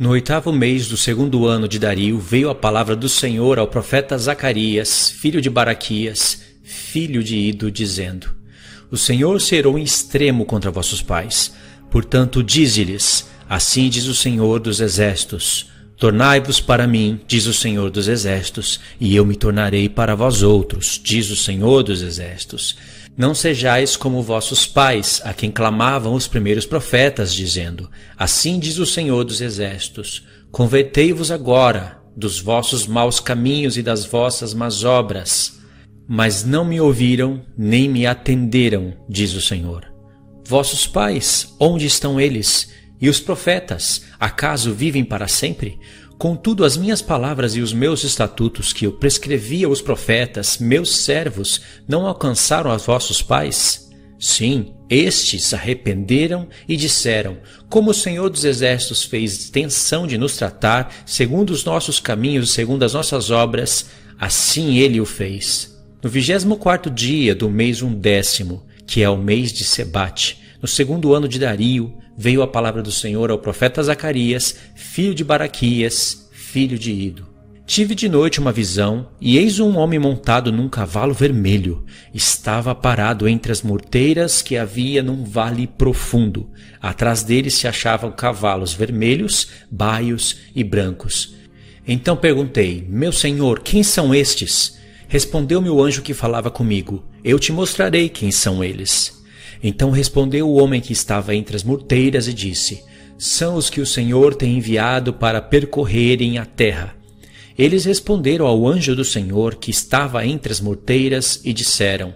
No 8º mês do 2º ano de Dario, veio a palavra do Senhor ao profeta Zacarias, filho de Baraquias, filho de Ido, dizendo: O Senhor se irou em extremo contra vossos pais. Portanto, dize-lhes: Assim diz o Senhor dos Exércitos: Tornai-vos para mim, diz o Senhor dos Exércitos, e eu me tornarei para vós outros, diz o Senhor dos Exércitos. Não sejais como vossos pais, a quem clamavam os primeiros profetas, dizendo: Assim diz o Senhor dos Exércitos: Convertei-vos agora dos vossos maus caminhos e das vossas más obras. Mas não me ouviram, nem me atenderam, diz o Senhor. Vossos pais, onde estão eles? E os profetas, acaso vivem para sempre? Contudo, as minhas palavras e os meus estatutos que eu prescrevi aos profetas, meus servos, não alcançaram a vossos pais? Sim, estes arrependeram e disseram: Como o Senhor dos Exércitos fez tensão de nos tratar, segundo os nossos caminhos, segundo as nossas obras, assim ele o fez. No 24º dia do mês 11º, que é o mês de Sebate, no 2º ano de Dario, veio a palavra do Senhor ao profeta Zacarias, filho de Baraquias, filho de Ido. Tive de noite uma visão, e eis um homem montado num cavalo vermelho. Estava parado entre as morteiras que havia num vale profundo. Atrás dele se achavam cavalos vermelhos, baios e brancos. Então perguntei: Meu senhor, quem são estes? Respondeu-me o anjo que falava comigo: Eu te mostrarei quem são eles. Então respondeu o homem que estava entre as morteiras e disse: São os que o Senhor tem enviado para percorrerem a terra. Eles responderam ao anjo do Senhor que estava entre as morteiras e disseram: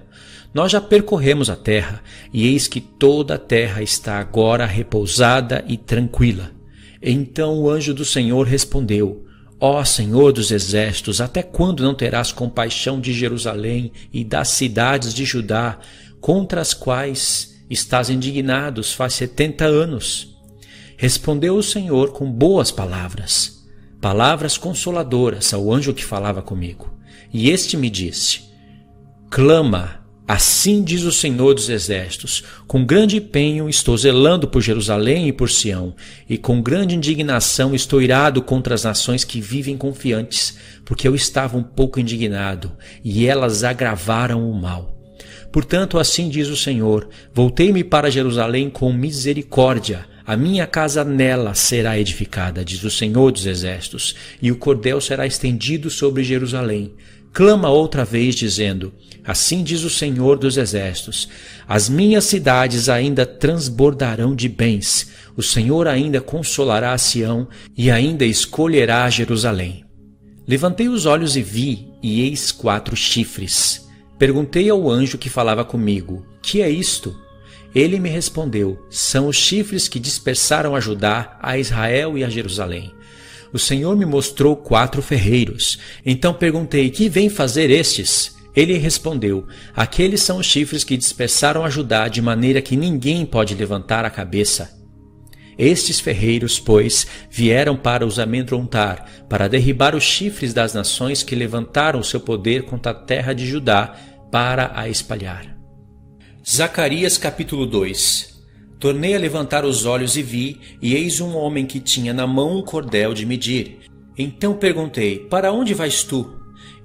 Nós já percorremos a terra, e eis que toda a terra está agora repousada e tranquila. Então o anjo do Senhor respondeu: Ó Senhor dos Exércitos, até quando não terás compaixão de Jerusalém e das cidades de Judá, contra as quais estás indignados faz 70 anos? Respondeu o Senhor com boas palavras, palavras consoladoras ao anjo que falava comigo. E este me disse: Clama, assim diz o Senhor dos Exércitos, com grande empenho estou zelando por Jerusalém e por Sião, e com grande indignação estou irado contra as nações que vivem confiantes, porque eu estava um pouco indignado, e elas agravaram o mal. Portanto, assim diz o Senhor: Voltei-me para Jerusalém com misericórdia, a minha casa nela será edificada, diz o Senhor dos Exércitos, e o cordel será estendido sobre Jerusalém. Clama outra vez, dizendo: Assim diz o Senhor dos Exércitos: As minhas cidades ainda transbordarão de bens, o Senhor ainda consolará a Sião e ainda escolherá Jerusalém. Levantei os olhos e vi, e eis 4 chifres. Perguntei ao anjo que falava comigo: Que é isto? Ele me respondeu: São os chifres que dispersaram a Judá, a Israel e a Jerusalém. O Senhor me mostrou 4 ferreiros. Então perguntei: Que vêm fazer estes? Ele respondeu: Aqueles são os chifres que dispersaram a Judá, de maneira que ninguém pode levantar a cabeça. Estes ferreiros, pois, vieram para os amedrontar, para derribar os chifres das nações que levantaram seu poder contra a terra de Judá, para a espalhar. Zacarias capítulo 2. Tornei a levantar os olhos e vi, e eis um homem que tinha na mão um cordel de medir. Então perguntei: Para onde vais tu?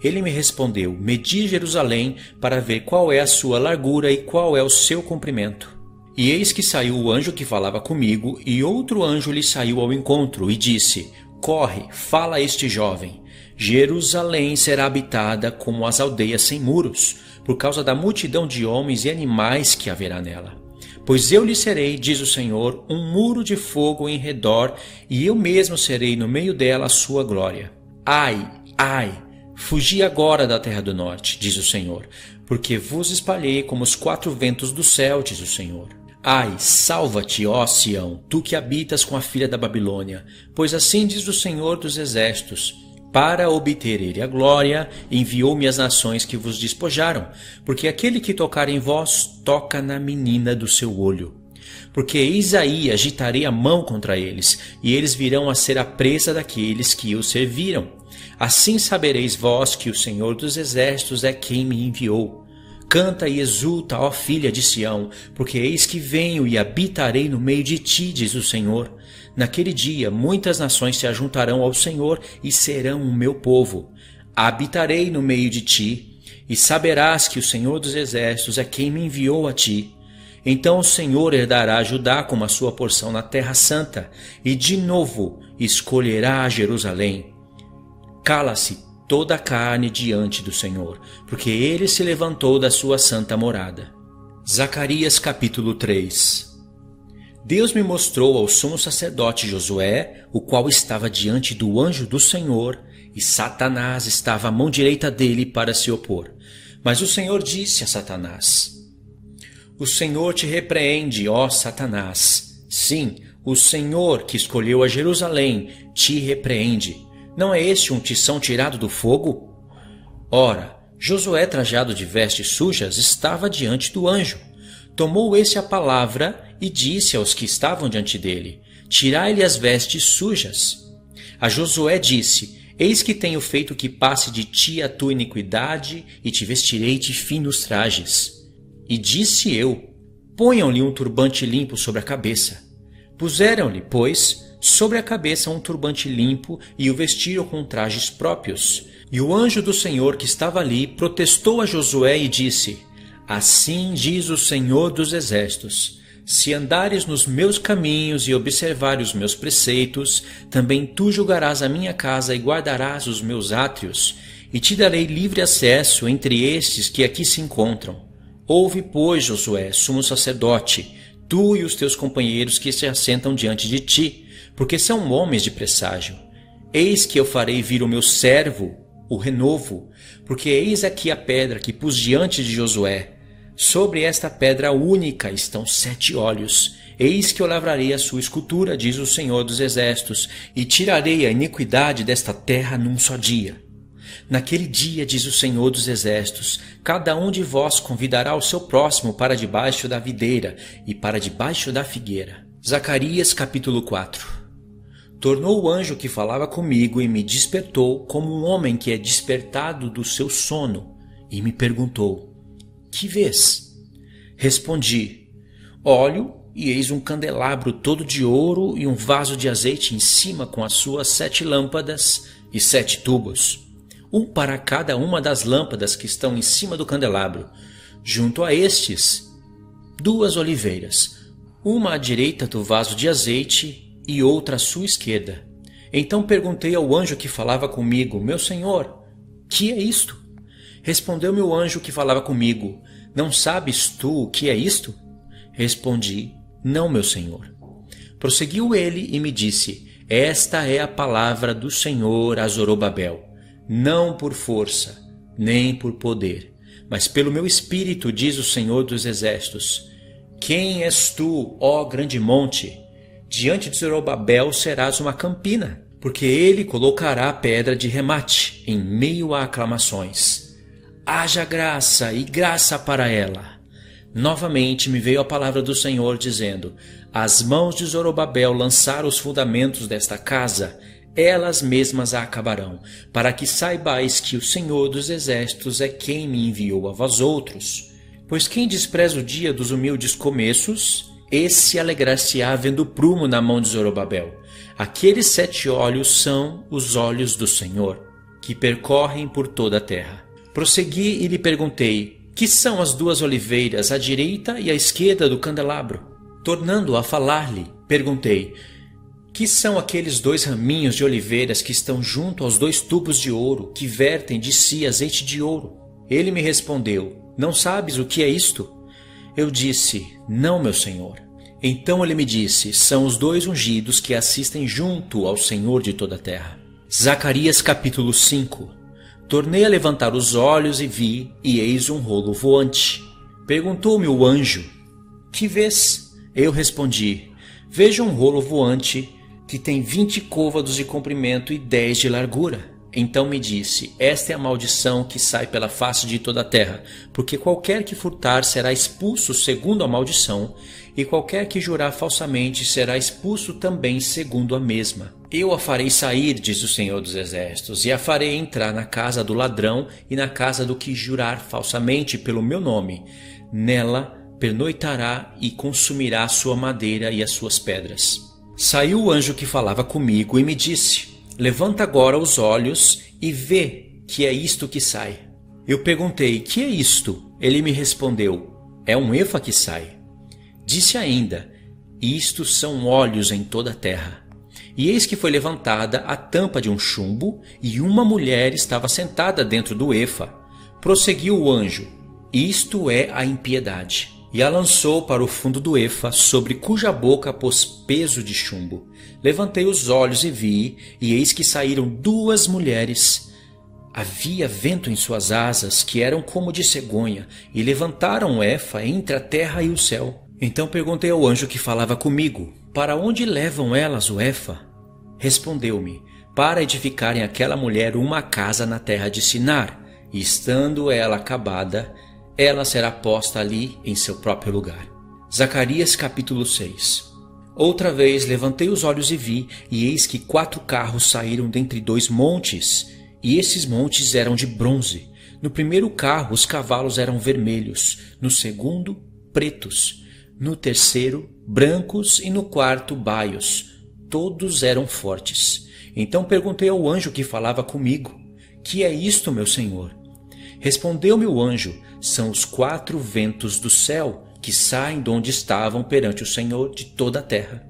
Ele me respondeu: Medi Jerusalém, para ver qual é a sua largura e qual é o seu comprimento. E eis que saiu o anjo que falava comigo, e outro anjo lhe saiu ao encontro, e disse: Corre, fala a este jovem: Jerusalém será habitada como as aldeias sem muros, por causa da multidão de homens e animais que haverá nela. Pois eu lhe serei, diz o Senhor, um muro de fogo em redor, e eu mesmo serei no meio dela a sua glória. Ai, ai! Fugi agora da terra do norte, diz o Senhor, porque vos espalhei como os 4 ventos do céu, diz o Senhor. Ai, salva-te, ó Sião, tu que habitas com a filha da Babilônia, pois assim diz o Senhor dos Exércitos: Para obter ele a glória, enviou-me as nações que vos despojaram, porque aquele que tocar em vós, toca na menina do seu olho. Porque eis aí agitarei a mão contra eles, e eles virão a ser a presa daqueles que os serviram. Assim sabereis vós que o Senhor dos Exércitos é quem me enviou. Canta e exulta, ó filha de Sião, porque eis que venho e habitarei no meio de ti, diz o Senhor. Naquele dia, muitas nações se ajuntarão ao Senhor e serão o meu povo. Habitarei no meio de ti, e saberás que o Senhor dos Exércitos é quem me enviou a ti. Então o Senhor herdará Judá como a sua porção na terra santa, e de novo escolherá Jerusalém. Cala-se toda a carne diante do Senhor, porque ele se levantou da sua santa morada. Zacarias capítulo 3. Deus me mostrou ao sumo sacerdote Josué, o qual estava diante do anjo do Senhor, e Satanás estava à mão direita dele para se opor. Mas o Senhor disse a Satanás: O Senhor te repreende, ó Satanás. Sim, o Senhor que escolheu a Jerusalém te repreende. Não é este um tição tirado do fogo? Ora, Josué, trajado de vestes sujas, estava diante do anjo. Tomou esse a palavra e disse aos que estavam diante dele: Tirai-lhe as vestes sujas. A Josué disse: Eis que tenho feito que passe de ti a tua iniquidade, e te vestirei de finos trajes. E disse eu: Ponham-lhe um turbante limpo sobre a cabeça. Puseram-lhe, pois, sobre a cabeça um turbante limpo e o vestiram com trajes próprios. E o anjo do Senhor que estava ali protestou a Josué e disse: Assim diz o Senhor dos Exércitos: Se andares nos meus caminhos e observares os meus preceitos, também tu julgarás a minha casa e guardarás os meus átrios, e te darei livre acesso entre estes que aqui se encontram. Ouve, pois, Josué, sumo sacerdote, tu e os teus companheiros que se assentam diante de ti, porque são homens de presságio. Eis que eu farei vir o meu servo, o renovo, porque eis aqui a pedra que pus diante de Josué. Sobre esta pedra única estão 7 olhos. Eis que eu lavrarei a sua escultura, diz o Senhor dos Exércitos, e tirarei a iniquidade desta terra num só dia. Naquele dia, diz o Senhor dos Exércitos, cada um de vós convidará o seu próximo para debaixo da videira e para debaixo da figueira. Zacarias capítulo 4. Tornou o anjo que falava comigo e me despertou como um homem que é despertado do seu sono, e me perguntou: Que vês? Respondi: Olho, e eis um candelabro todo de ouro e um vaso de azeite em cima com as suas 7 lâmpadas e 7 tubos, um para cada uma das lâmpadas que estão em cima do candelabro. Junto a estes, 2 oliveiras, uma à direita do vaso de azeite e outra à sua esquerda. Então perguntei ao anjo que falava comigo: Meu senhor, que é isto? Respondeu-me o anjo que falava comigo: Não sabes tu o que é isto? Respondi: Não, meu senhor. Prosseguiu ele e me disse: Esta é a palavra do Senhor a Zorobabel. Não por força, nem por poder, mas pelo meu espírito, diz o Senhor dos Exércitos. Quem és tu, ó grande monte? Diante de Zorobabel serás uma campina, porque ele colocará a pedra de remate em meio a aclamações. Haja graça e graça para ela. Novamente me veio a palavra do Senhor dizendo: As mãos de Zorobabel lançaram os fundamentos desta casa, elas mesmas a acabarão, para que saibais que o Senhor dos Exércitos é quem me enviou a vós outros. Pois quem despreza o dia dos humildes começos, esse alegrar-se-á vendo prumo na mão de Zorobabel. Aqueles 7 olhos são os olhos do Senhor, que percorrem por toda a terra. Prossegui e lhe perguntei: Que são as 2 oliveiras à direita e à esquerda do candelabro? Tornando a falar-lhe, perguntei: Que são aqueles 2 raminhos de oliveiras que estão junto aos 2 tubos de ouro, que vertem de si azeite de ouro? Ele me respondeu: Não sabes o que é isto? Eu disse: Não, meu senhor. Então ele me disse: São os 2 ungidos que assistem junto ao Senhor de toda a terra. Zacarias capítulo 5. Tornei a levantar os olhos e vi, e eis um rolo voante. Perguntou-me o anjo: Que vês? Eu respondi: Vejo um rolo voante que tem 20 côvados de comprimento e 10 de largura. Então me disse: Esta é a maldição que sai pela face de toda a terra, porque qualquer que furtar será expulso segundo a maldição, e qualquer que jurar falsamente será expulso também segundo a mesma. Eu a farei sair, diz o Senhor dos Exércitos, e a farei entrar na casa do ladrão e na casa do que jurar falsamente pelo meu nome. Nela pernoitará e consumirá a sua madeira e as suas pedras. Saiu o anjo que falava comigo e me disse: levanta agora os olhos e vê que é isto que sai. Eu perguntei: que é isto? Ele me respondeu: é um efa que sai. Disse ainda: isto são olhos em toda a terra. E eis que foi levantada a tampa de um chumbo, e uma mulher estava sentada dentro do efa. Prosseguiu o anjo: isto é a impiedade. E a lançou para o fundo do efa, sobre cuja boca pôs peso de chumbo. Levantei os olhos e vi, e eis que saíram duas mulheres. Havia vento em suas asas, que eram como de cegonha, e levantaram o efa entre a terra e o céu. Então perguntei ao anjo que falava comigo: para onde levam elas o efa? Respondeu-me: para edificarem aquela mulher uma casa na terra de Sinar, e estando ela acabada, ela será posta ali em seu próprio lugar. Zacarias capítulo 6. Outra vez levantei os olhos e vi, e eis que 4 carros saíram dentre 2 montes, e esses montes eram de bronze. No primeiro carro os cavalos eram vermelhos, no segundo pretos, no terceiro brancos e no quarto baios. Todos eram fortes. Então perguntei ao anjo que falava comigo: que é isto, meu senhor? Respondeu-me o anjo: são os 4 ventos do céu que saem de onde estavam perante o Senhor de toda a terra.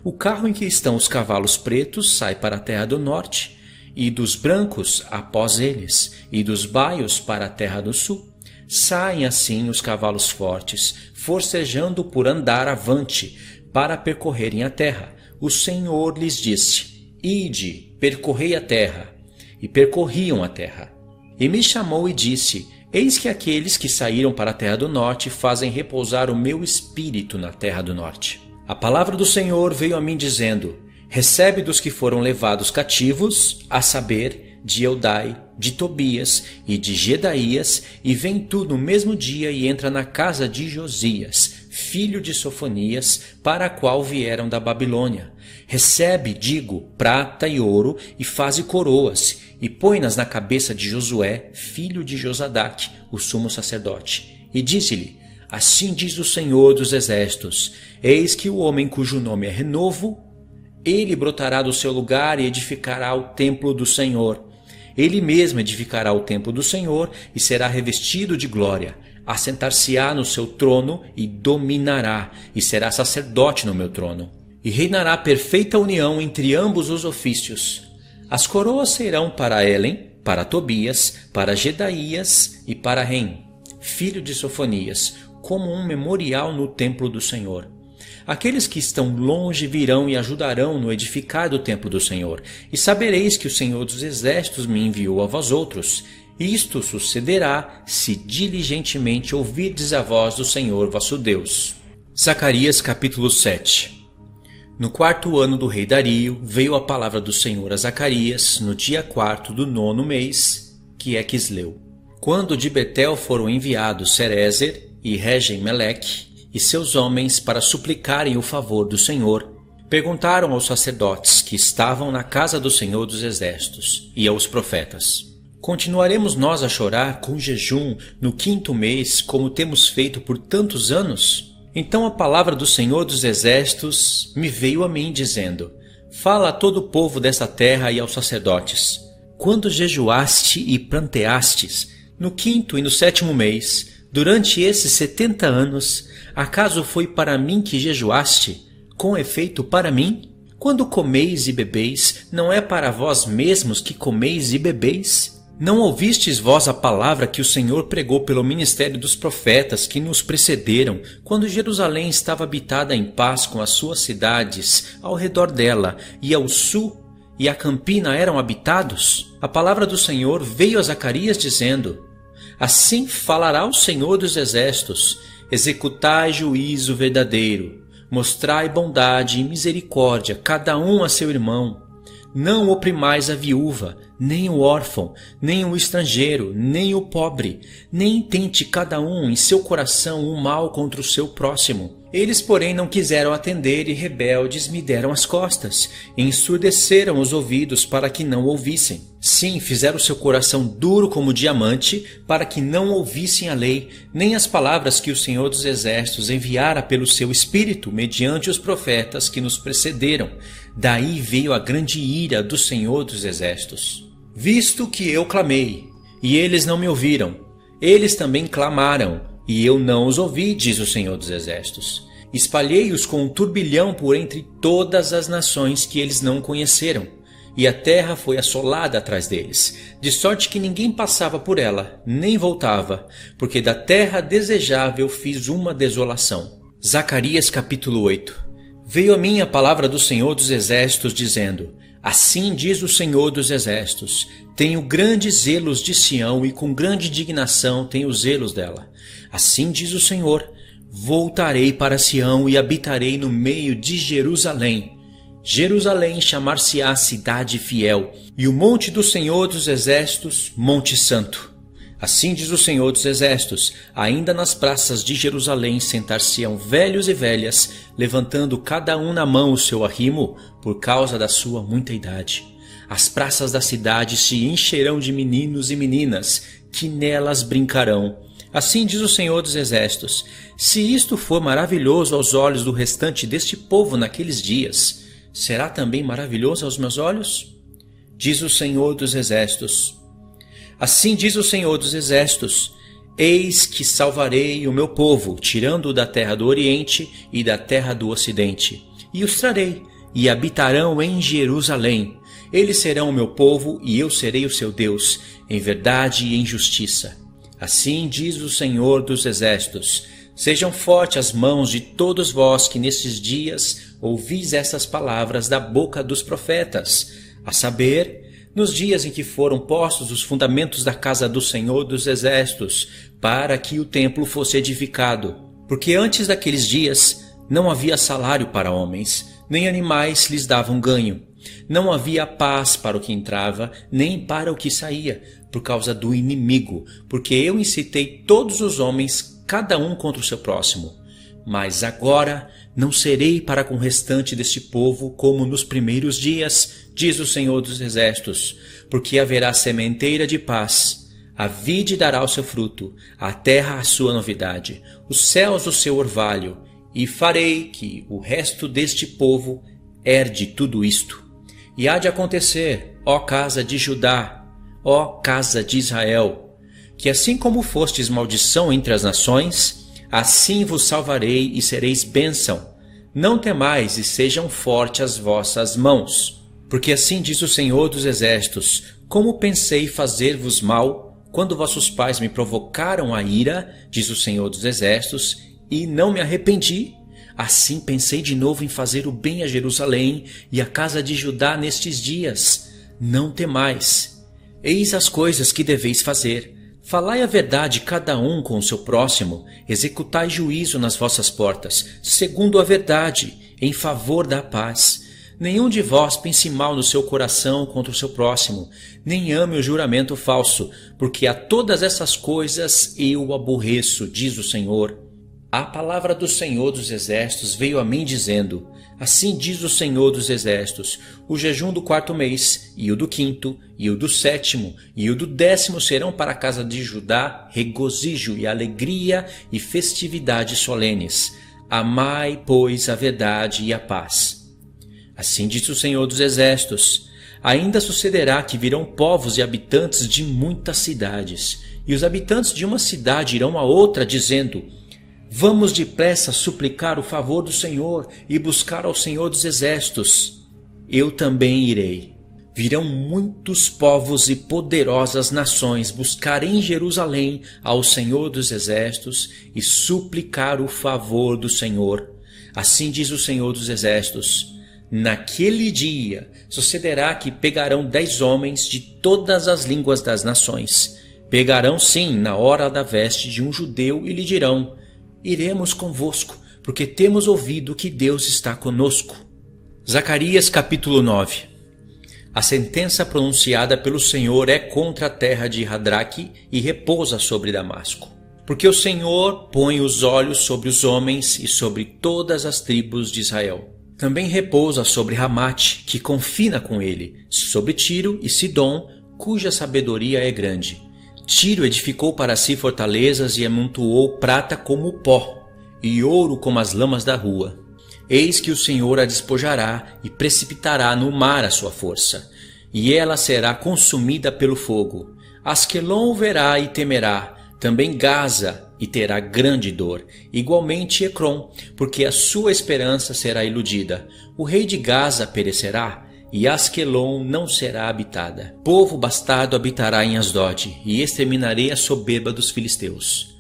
O carro em que estão os cavalos pretos sai para a terra do norte, e dos brancos após eles, e dos baios para a terra do sul. Saem assim os cavalos fortes, forcejando por andar avante, para percorrerem a terra. O Senhor lhes disse: ide, percorrei a terra. E percorriam a terra. E me chamou e disse: eis que aqueles que saíram para a terra do norte fazem repousar o meu espírito na terra do norte. A palavra do Senhor veio a mim dizendo: recebe dos que foram levados cativos, a saber, de Eldai, de Tobias e de Gedaías, e vem tu no mesmo dia e entra na casa de Josias, filho de Sofonias, para a qual vieram da Babilônia. Recebe, digo, prata e ouro, e faze coroas, e põe-nas na cabeça de Josué, filho de Josadaque, o sumo sacerdote. E disse-lhe: assim diz o Senhor dos Exércitos: eis que o homem cujo nome é Renovo, ele brotará do seu lugar e edificará o templo do Senhor. Ele mesmo edificará o templo do Senhor e será revestido de glória. Assentar-se-á no seu trono e dominará, e será sacerdote no meu trono. E reinará perfeita união entre ambos os ofícios. As coroas serão para Helen, para Tobias, para Gedaías e para Rem, filho de Sofonias, como um memorial no templo do Senhor. Aqueles que estão longe virão e ajudarão no edificar do templo do Senhor, e sabereis que o Senhor dos Exércitos me enviou a vós outros. Isto sucederá se diligentemente ouvirdes a voz do Senhor vosso Deus. Zacarias capítulo 7. No 4º ano do rei Dario, veio a palavra do Senhor a Zacarias, no dia 4º do 9º mês, que é Quisleu. Quando de Betel foram enviados Cerezer e Regem-Meleque e seus homens para suplicarem o favor do Senhor, perguntaram aos sacerdotes que estavam na casa do Senhor dos Exércitos e aos profetas: continuaremos nós a chorar com jejum no 5º mês, como temos feito por tantos anos? Então a palavra do Senhor dos Exércitos me veio a mim, dizendo: fala a todo o povo desta terra e aos sacerdotes: quando jejuaste e pranteastes, no 5º e no 7º mês, durante esses 70 anos, acaso foi para mim que jejuaste? Com efeito, para mim? Quando comeis e bebeis, não é para vós mesmos que comeis e bebeis? Não ouvistes vós a palavra que o Senhor pregou pelo ministério dos profetas que nos precederam, quando Jerusalém estava habitada em paz com as suas cidades ao redor dela, e ao sul e a campina eram habitados? A palavra do Senhor veio a Zacarias dizendo: assim falará o Senhor dos Exércitos: executai juízo verdadeiro, mostrai bondade e misericórdia, cada um a seu irmão. Não oprimais a viúva, nem o órfão, nem o estrangeiro, nem o pobre, nem intente cada um em seu coração o mal contra o seu próximo. Eles, porém, não quiseram atender e rebeldes me deram as costas, e ensurdeceram os ouvidos para que não ouvissem. Sim, fizeram seu coração duro como diamante, para que não ouvissem a lei, nem as palavras que o Senhor dos Exércitos enviara pelo seu Espírito, mediante os profetas que nos precederam. Daí veio a grande ira do Senhor dos Exércitos. Visto que eu clamei, e eles não me ouviram, eles também clamaram, e eu não os ouvi, diz o Senhor dos Exércitos. Espalhei-os com um turbilhão por entre todas as nações que eles não conheceram, e a terra foi assolada atrás deles, de sorte que ninguém passava por ela, nem voltava, porque da terra desejável fiz uma desolação. Zacarias capítulo 8. Veio a mim a palavra do Senhor dos Exércitos, dizendo: Assim diz o Senhor dos Exércitos, tenho grandes zelos de Sião e com grande indignação tenho zelos dela. Assim diz o Senhor, voltarei para Sião e habitarei no meio de Jerusalém. Jerusalém chamar-se-á cidade fiel, e o monte do Senhor dos Exércitos, monte santo. Assim diz o Senhor dos Exércitos, ainda nas praças de Jerusalém sentar-se-ão velhos e velhas, levantando cada um na mão o seu arrimo, por causa da sua muita idade. As praças da cidade se encherão de meninos e meninas, que nelas brincarão. Assim diz o Senhor dos Exércitos, se isto for maravilhoso aos olhos do restante deste povo naqueles dias, será também maravilhoso aos meus olhos? Diz o Senhor dos Exércitos. Assim diz o Senhor dos Exércitos, eis que salvarei o meu povo, tirando-o da terra do Oriente e da terra do Ocidente, e os trarei, e habitarão em Jerusalém. Eles serão o meu povo, e eu serei o seu Deus, em verdade e em justiça. Assim diz o Senhor dos Exércitos, sejam fortes as mãos de todos vós que nesses dias ouvis essas palavras da boca dos profetas, a saber, nos dias em que foram postos os fundamentos da casa do Senhor dos Exércitos, para que o templo fosse edificado. Porque antes daqueles dias não havia salário para homens, nem animais lhes davam ganho. Não havia paz para o que entrava, nem para o que saía, por causa do inimigo, porque eu incitei todos os homens, cada um contra o seu próximo. Mas agora não serei para com o restante deste povo como nos primeiros dias, diz o Senhor dos Exércitos, porque haverá sementeira de paz. A vide dará o seu fruto, a terra a sua novidade, os céus o seu orvalho, e farei que o resto deste povo herde tudo isto. E há de acontecer, ó casa de Judá, ó casa de Israel, que assim como fostes maldição entre as nações, assim vos salvarei e sereis bênção. Não temais e sejam fortes as vossas mãos. Porque assim diz o Senhor dos Exércitos, como pensei fazer-vos mal, quando vossos pais me provocaram a ira, diz o Senhor dos Exércitos, e não me arrependi. Assim pensei de novo em fazer o bem a Jerusalém e à casa de Judá nestes dias. Não temais. Eis as coisas que deveis fazer. Falai a verdade cada um com o seu próximo, executai juízo nas vossas portas, segundo a verdade, em favor da paz. Nenhum de vós pense mal no seu coração contra o seu próximo, nem ame o juramento falso, porque a todas essas coisas eu aborreço, diz o Senhor. A palavra do Senhor dos Exércitos veio a mim dizendo, assim diz o Senhor dos Exércitos, o jejum do 4º mês, e o do 5º, e o do 7º, e o do 10º serão para a casa de Judá regozijo e alegria e festividades solenes. Amai, pois, a verdade e a paz. Assim diz o Senhor dos Exércitos, ainda sucederá que virão povos e habitantes de muitas cidades, e os habitantes de uma cidade irão a outra, dizendo, vamos depressa suplicar o favor do Senhor e buscar ao Senhor dos Exércitos. Eu também irei. Virão muitos povos e poderosas nações buscar em Jerusalém ao Senhor dos Exércitos e suplicar o favor do Senhor. Assim diz o Senhor dos Exércitos. Naquele dia sucederá que pegarão 10 homens de todas as línguas das nações. Pegarão sim na hora da veste de um judeu e lhe dirão, iremos convosco, porque temos ouvido que Deus está conosco. Zacarias capítulo 9. A sentença pronunciada pelo Senhor é contra a terra de Hadraque e repousa sobre Damasco. Porque o Senhor põe os olhos sobre os homens e sobre todas as tribos de Israel. Também repousa sobre Ramate, que confina com ele, sobre Tiro e Sidom, cuja sabedoria é grande. Tiro edificou para si fortalezas e amontoou prata como pó, e ouro como as lamas da rua. Eis que o Senhor a despojará e precipitará no mar a sua força, e ela será consumida pelo fogo. Asquelon verá e temerá, também Gaza, e terá grande dor, igualmente Ecrom, porque a sua esperança será iludida. O rei de Gaza perecerá, e Asquelon não será habitada. Povo bastardo habitará em Asdod, e exterminarei a soberba dos filisteus.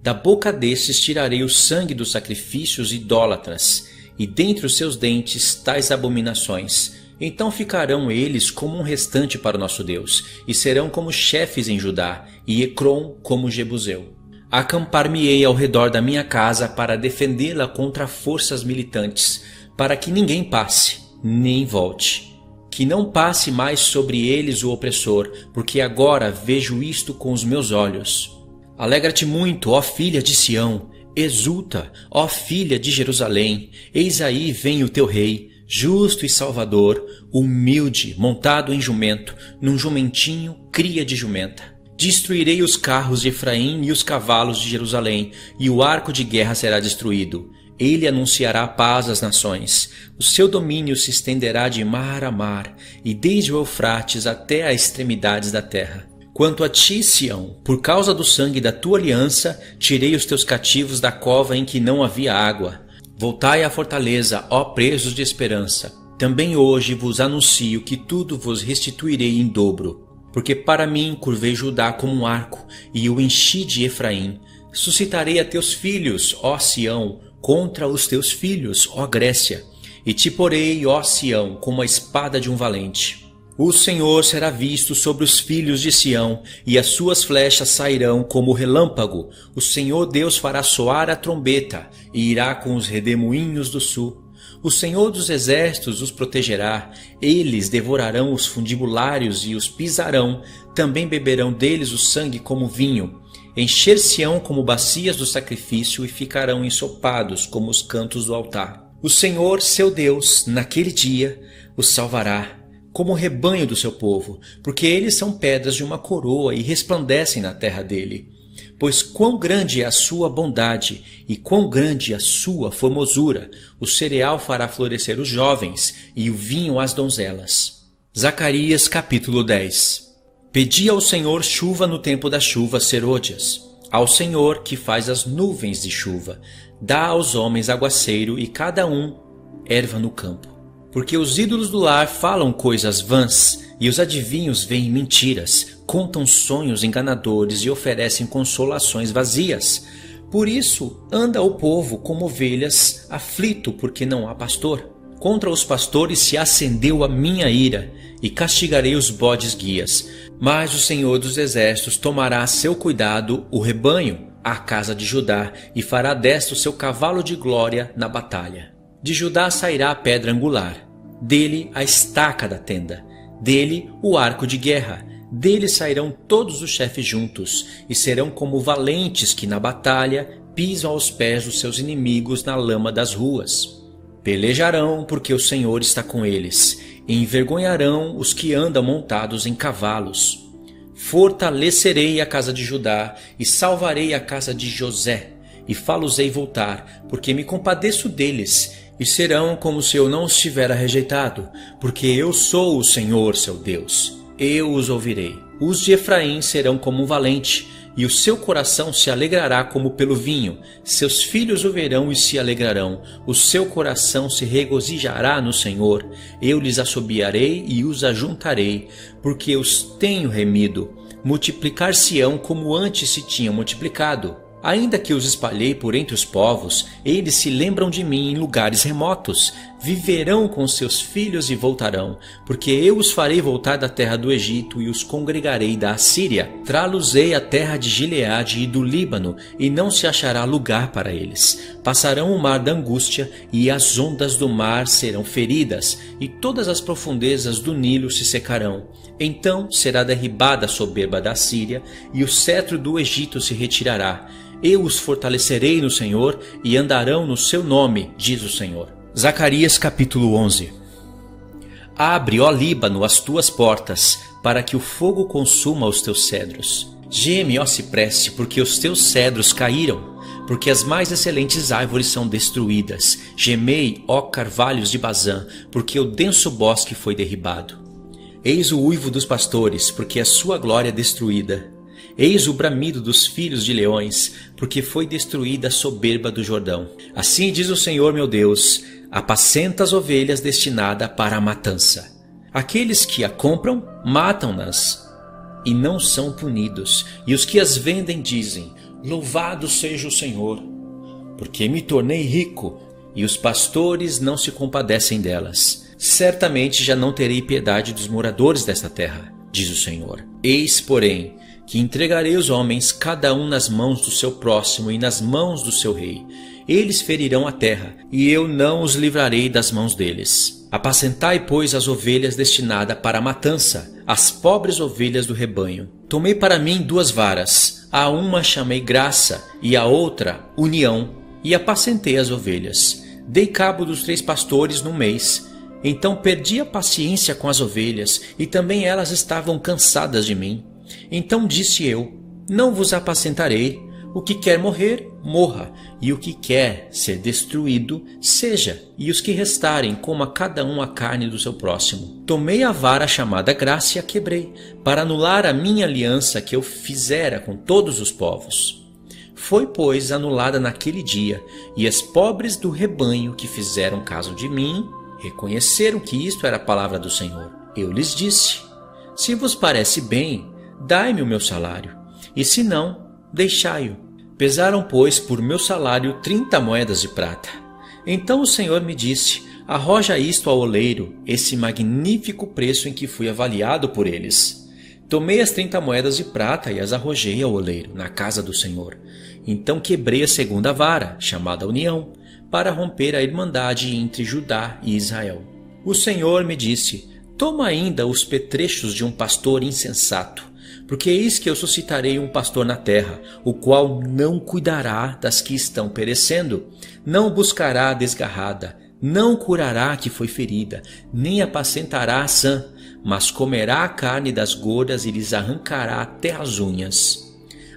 Da boca destes tirarei o sangue dos sacrifícios idólatras, e dentre os seus dentes tais abominações. Então ficarão eles como um restante para o nosso Deus, e serão como chefes em Judá, e Ecrom como Jebuseu. Acampar-me-ei ao redor da minha casa para defendê-la contra forças militantes, para que ninguém passe, nem volte. Que não passe mais sobre eles o opressor, porque agora vejo isto com os meus olhos. Alegra-te muito, ó filha de Sião, exulta, ó filha de Jerusalém, eis aí vem o teu rei, justo e salvador, humilde, montado em jumento, num jumentinho, cria de jumenta. Destruirei os carros de Efraim e os cavalos de Jerusalém, e o arco de guerra será destruído. Ele anunciará paz às nações. O seu domínio se estenderá de mar a mar, e desde o Eufrates até as extremidades da terra. Quanto a ti, Sião, por causa do sangue da tua aliança, tirei os teus cativos da cova em que não havia água. Voltai à fortaleza, ó presos de esperança. Também hoje vos anuncio que tudo vos restituirei em dobro. Porque para mim curvei Judá como um arco, e o enchi de Efraim. Suscitarei a teus filhos, ó Sião, contra os teus filhos, ó Grécia. E te porei, ó Sião, como a espada de um valente. O Senhor será visto sobre os filhos de Sião, e as suas flechas sairão como relâmpago. O Senhor Deus fará soar a trombeta, e irá com os redemoinhos do sul. O Senhor dos exércitos os protegerá, eles devorarão os fundibulários e os pisarão, também beberão deles o sangue como vinho. Encher-se-ão como bacias do sacrifício e ficarão ensopados como os cantos do altar. O Senhor, seu Deus, naquele dia, os salvará, como o rebanho do seu povo, porque eles são pedras de uma coroa e resplandecem na terra dele. Pois quão grande é a sua bondade e quão grande a sua formosura, o cereal fará florescer os jovens e o vinho às donzelas. Zacarias capítulo 10. Pedi ao Senhor chuva no tempo da chuva, serôdias. Ao Senhor que faz as nuvens de chuva, dá aos homens aguaceiro e cada um erva no campo. Porque os ídolos do lar falam coisas vãs, e os adivinhos veem mentiras, contam sonhos enganadores e oferecem consolações vazias. Por isso anda o povo como ovelhas, aflito porque não há pastor. Contra os pastores se acendeu a minha ira, e castigarei os bodes guias. Mas o Senhor dos exércitos tomará a seu cuidado o rebanho, a casa de Judá, e fará desta o seu cavalo de glória na batalha. De Judá sairá a pedra angular, dele a estaca da tenda, dele o arco de guerra, dele sairão todos os chefes juntos, e serão como valentes que na batalha pisam aos pés dos seus inimigos na lama das ruas. Pelejarão porque o Senhor está com eles, e envergonharão os que andam montados em cavalos. Fortalecerei a casa de Judá, e salvarei a casa de José, e fá-los-ei voltar, porque me compadeço deles, e serão como se eu não os tivera rejeitado, porque eu sou o Senhor, seu Deus. Eu os ouvirei. Os de Efraim serão como um valente, e o seu coração se alegrará como pelo vinho. Seus filhos o verão e se alegrarão. O seu coração se regozijará no Senhor. Eu lhes assobiarei e os ajuntarei, porque os tenho remido. Multiplicar-se-ão como antes se tinham multiplicado. Ainda que os espalhei por entre os povos, eles se lembram de mim em lugares remotos. viverão com seus filhos e voltarão, porque eu os farei voltar da terra do Egito e os congregarei da Assíria. Trá-los-ei à terra de Gileade e do Líbano, e não se achará lugar para eles. Passarão o mar da angústia, e as ondas do mar serão feridas, e todas as profundezas do Nilo se secarão. Então será derribada a soberba da Assíria, e o cetro do Egito se retirará. Eu os fortalecerei no Senhor, e andarão no seu nome, diz o Senhor. Zacarias capítulo 11. Abre, ó Líbano, as tuas portas, para que o fogo consuma os teus cedros. Geme, ó cipreste, porque os teus cedros caíram, porque as mais excelentes árvores são destruídas. Gemei, ó carvalhos de Bazã, porque o denso bosque foi derribado. Eis o uivo dos pastores, porque a sua glória é destruída. Eis o bramido dos filhos de leões, porque foi destruída a soberba do Jordão. Assim diz o Senhor meu Deus: apacenta as ovelhas destinadas para a matança. Aqueles que a compram, matam-nas e não são punidos. E os que as vendem dizem: louvado seja o Senhor, porque me tornei rico, e os pastores não se compadecem delas. Certamente já não terei piedade dos moradores desta terra, diz o Senhor. Eis, porém, que entregarei os homens, cada um nas mãos do seu próximo e nas mãos do seu rei. Eles ferirão a terra, e eu não os livrarei das mãos deles. Apacentai, pois, as ovelhas destinadas para a matança, as pobres ovelhas do rebanho. Tomei para mim 2 varas, a uma chamei graça, e a outra união, e apacentei as ovelhas. Dei cabo dos 3 pastores num mês. Então perdi a paciência com as ovelhas, e também elas estavam cansadas de mim. Então disse eu: não vos apacentarei. O que quer morrer, morra, e o que quer ser destruído, seja, e os que restarem, coma cada um a carne do seu próximo. Tomei a vara chamada graça e a quebrei, para anular a minha aliança que eu fizera com todos os povos. Foi, pois, anulada naquele dia, e as pobres do rebanho que fizeram caso de mim reconheceram que isto era a palavra do Senhor. Eu lhes disse: se vos parece bem, dai-me o meu salário, e se não, deixai-o. Pesaram, pois, por meu salário 30 moedas de prata. Então o Senhor me disse: arroja isto ao oleiro, esse magnífico preço em que fui avaliado por eles. Tomei as 30 moedas de prata e as arrojei ao oleiro, na casa do Senhor. Então quebrei a 2ª vara, chamada união, para romper a irmandade entre Judá e Israel. O Senhor me disse: toma ainda os petrechos de um pastor insensato, porque eis que eu suscitarei um pastor na terra, o qual não cuidará das que estão perecendo, não buscará a desgarrada, não curará a que foi ferida, nem apacentará a sã, mas comerá a carne das gordas e lhes arrancará até as unhas.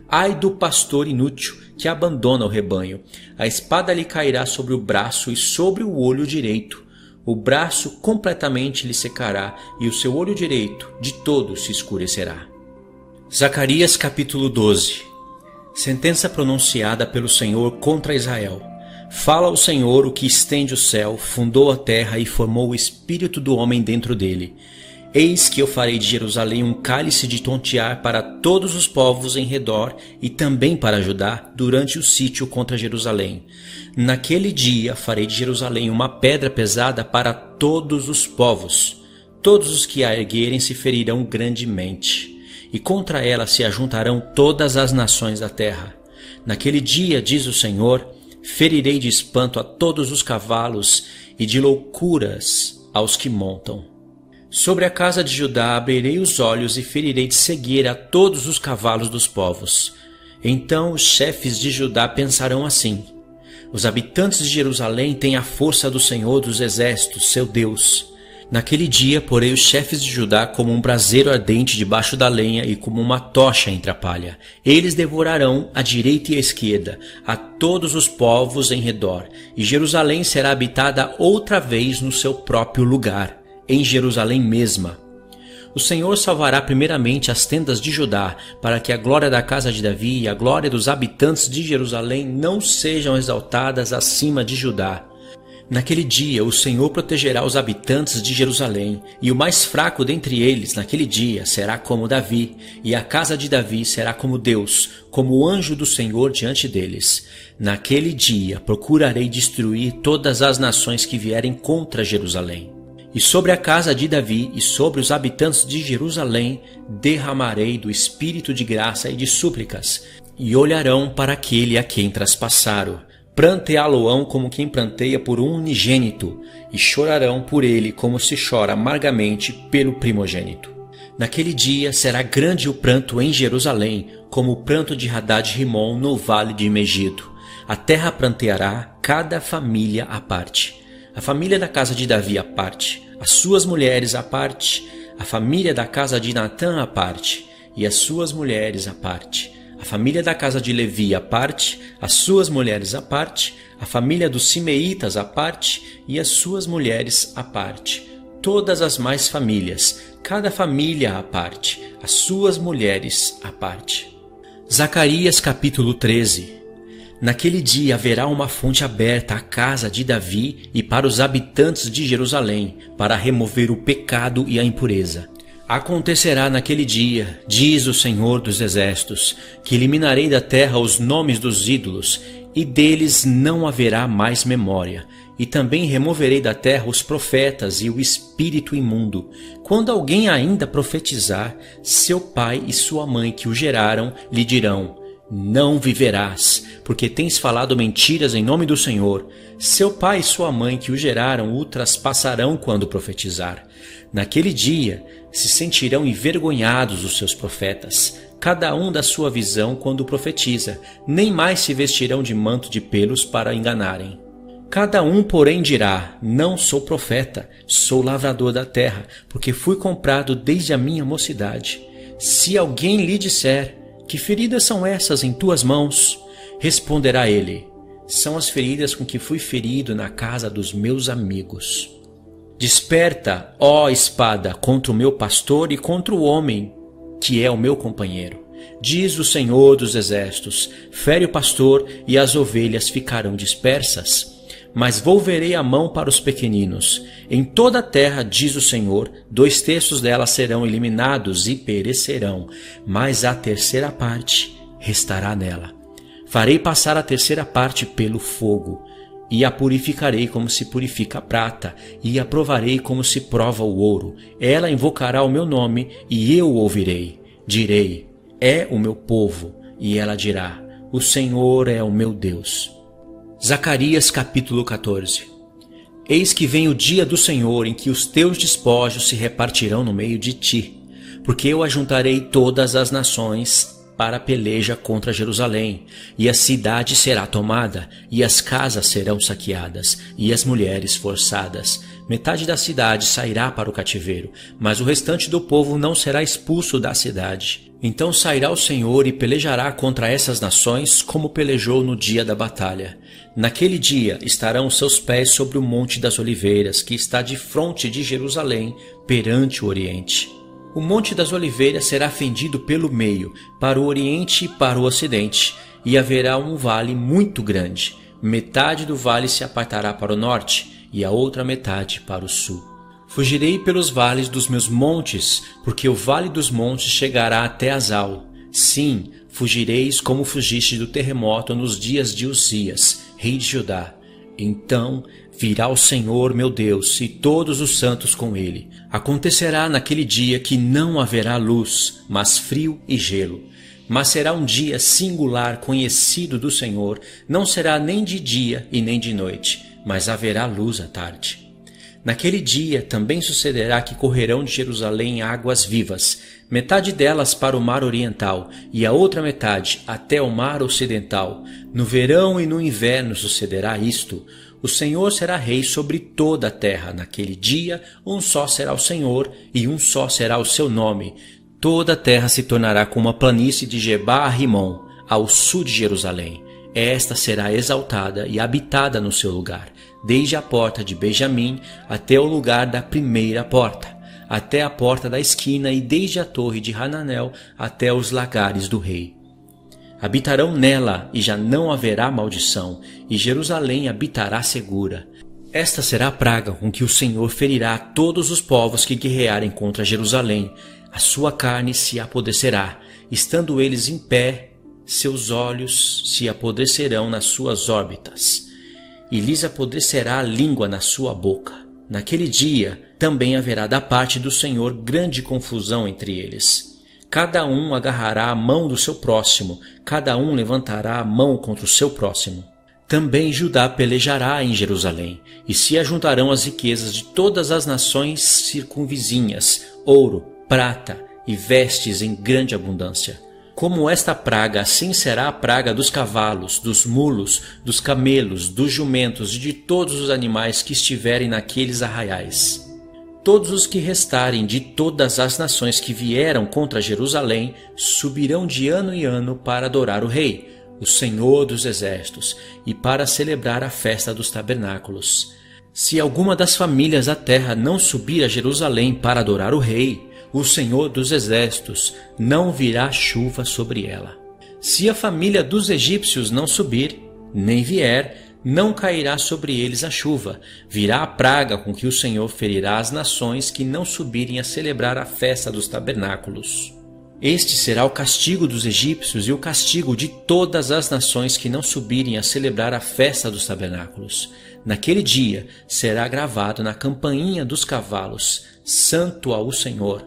Ai do pastor inútil que abandona o rebanho, a espada lhe cairá sobre o braço e sobre o olho direito. O braço completamente lhe secará, e o seu olho direito de todo se escurecerá. Zacarias capítulo 12. Sentença pronunciada pelo Senhor contra Israel. Fala o Senhor, o que estende o céu, fundou a terra e formou o espírito do homem dentro dele. Eis que eu farei de Jerusalém um cálice de tontear para todos os povos em redor e também para Judá durante o sítio contra Jerusalém. Naquele dia farei de Jerusalém uma pedra pesada para todos os povos. Todos os que a erguerem se ferirão grandemente, e contra ela se ajuntarão todas as nações da terra. Naquele dia, diz o Senhor, ferirei de espanto a todos os cavalos e de loucuras aos que montam. Sobre a casa de Judá abrirei os olhos e ferirei de cegueira a todos os cavalos dos povos. Então os chefes de Judá pensarão assim: os habitantes de Jerusalém têm a força do Senhor dos exércitos, seu Deus. Naquele dia porei os chefes de Judá como um braseiro ardente debaixo da lenha e como uma tocha entre a palha. Eles devorarão à direita e à esquerda a todos os povos em redor, e Jerusalém será habitada outra vez no seu próprio lugar, em Jerusalém mesma. O Senhor salvará primeiramente as tendas de Judá, para que a glória da casa de Davi e a glória dos habitantes de Jerusalém não sejam exaltadas acima de Judá. Naquele dia o Senhor protegerá os habitantes de Jerusalém, e o mais fraco dentre eles naquele dia será como Davi, e a casa de Davi será como Deus, como o anjo do Senhor diante deles. Naquele dia procurarei destruir todas as nações que vierem contra Jerusalém. E sobre a casa de Davi e sobre os habitantes de Jerusalém derramarei do espírito de graça e de súplicas, e olharão para aquele a quem traspassaram. Pranteá-lo-ão como quem pranteia por um unigênito, e chorarão por ele como se chora amargamente pelo primogênito. Naquele dia será grande o pranto em Jerusalém, como o pranto de Hadad-Rimon no vale de Megido. A terra pranteará, cada família à parte. A família da casa de Davi à parte, as suas mulheres à parte, a família da casa de Natã à parte, e as suas mulheres à parte. A família da casa de Levi à parte, as suas mulheres à parte, a família dos Simeítas à parte e as suas mulheres à parte. Todas as mais famílias, cada família à parte, as suas mulheres à parte. Zacarias capítulo 13. Naquele dia haverá uma fonte aberta à casa de Davi e para os habitantes de Jerusalém, para remover o pecado e a impureza. Acontecerá naquele dia, diz o Senhor dos Exércitos, que eliminarei da terra os nomes dos ídolos, e deles não haverá mais memória. E também removerei da terra os profetas e o espírito imundo. Quando alguém ainda profetizar, seu pai e sua mãe que o geraram lhe dirão: não viverás, porque tens falado mentiras em nome do Senhor. Seu pai e sua mãe que o geraram o traspassarão quando profetizar. Naquele dia se sentirão envergonhados os seus profetas, cada um da sua visão quando profetiza, nem mais se vestirão de manto de pelos para enganarem. Cada um, porém, dirá: não sou profeta, sou lavrador da terra, porque fui comprado desde a minha mocidade. Se alguém lhe disser: que feridas são essas em tuas mãos? Responderá ele: são as feridas com que fui ferido na casa dos meus amigos. Desperta, ó espada, contra o meu pastor e contra o homem, que é o meu companheiro. Diz o Senhor dos Exércitos: fere o pastor e as ovelhas ficarão dispersas. Mas volverei a mão para os pequeninos. Em toda a terra, diz o Senhor, 2/3 delas serão eliminados e perecerão, mas a terceira parte restará nela. Farei passar a terceira parte pelo fogo, e a purificarei como se purifica a prata, e a provarei como se prova o ouro. Ela invocará o meu nome, e eu o ouvirei. Direi: é o meu povo, e ela dirá: o Senhor é o meu Deus. Zacarias capítulo 14. Eis que vem o dia do Senhor, em que os teus despojos se repartirão no meio de ti, porque eu ajuntarei todas as nações para a peleja contra Jerusalém, e a cidade será tomada, e as casas serão saqueadas, e as mulheres forçadas. Metade da cidade sairá para o cativeiro, mas o restante do povo não será expulso da cidade. Então sairá o Senhor e pelejará contra essas nações, como pelejou no dia da batalha. Naquele dia estarão os seus pés sobre o Monte das Oliveiras, que está de fronte de Jerusalém, perante o Oriente. O Monte das Oliveiras será fendido pelo meio, para o Oriente e para o Ocidente, e haverá um vale muito grande. Metade do vale se apartará para o norte, e a outra metade para o sul. Fugirei pelos vales dos meus montes, porque o vale dos montes chegará até Azal. Sim, fugireis como fugiste do terremoto nos dias de Uzias, rei de Judá. Então virá o Senhor meu Deus e todos os santos com ele. Acontecerá naquele dia que não haverá luz, mas frio e gelo. Mas será um dia singular conhecido do Senhor, não será nem de dia e nem de noite, mas haverá luz à tarde. Naquele dia também sucederá que correrão de Jerusalém águas vivas, metade delas para o mar oriental e a outra metade até o mar ocidental. No verão e no inverno sucederá isto. O Senhor será rei sobre toda a terra. Naquele dia, um só será o Senhor e um só será o seu nome. Toda a terra se tornará como a planície de Gebá a Rimon, ao sul de Jerusalém. Esta será exaltada e habitada no seu lugar, desde a porta de Benjamim até o lugar da primeira porta, até a porta da esquina e desde a torre de Hananel até os lagares do rei. Habitarão nela e já não haverá maldição, e Jerusalém habitará segura. Esta será a praga com que o Senhor ferirá todos os povos que guerrearem contra Jerusalém. A sua carne se apodrecerá, estando eles em pé, seus olhos se apodrecerão nas suas órbitas, e lhes apodrecerá a língua na sua boca. Naquele dia também haverá da parte do Senhor grande confusão entre eles. Cada um agarrará a mão do seu próximo, cada um levantará a mão contra o seu próximo. Também Judá pelejará em Jerusalém, e se ajuntarão as riquezas de todas as nações circunvizinhas, ouro, prata e vestes em grande abundância. Como esta praga, assim será a praga dos cavalos, dos mulos, dos camelos, dos jumentos e de todos os animais que estiverem naqueles arraiais. Todos os que restarem de todas as nações que vieram contra Jerusalém subirão de ano em ano para adorar o Rei, o Senhor dos Exércitos, e para celebrar a festa dos tabernáculos. Se alguma das famílias da terra não subir a Jerusalém para adorar o Rei, o Senhor dos Exércitos, não virá chuva sobre ela. Se a família dos egípcios não subir, nem vier, não cairá sobre eles a chuva. Virá a praga com que o Senhor ferirá as nações que não subirem a celebrar a festa dos tabernáculos. Este será o castigo dos egípcios e o castigo de todas as nações que não subirem a celebrar a festa dos tabernáculos. Naquele dia será gravado na campainha dos cavalos, Santo ao Senhor.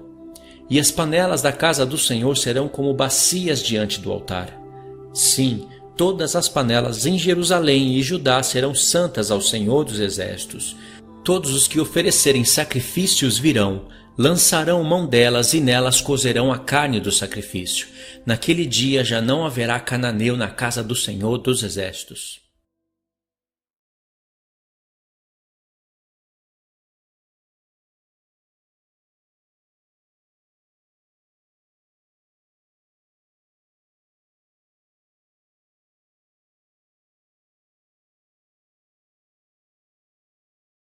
E as panelas da casa do Senhor serão como bacias diante do altar. Sim, todas as panelas em Jerusalém e Judá serão santas ao Senhor dos Exércitos. Todos os que oferecerem sacrifícios virão, lançarão mão delas e nelas cozerão a carne do sacrifício. Naquele dia já não haverá cananeu na casa do Senhor dos Exércitos.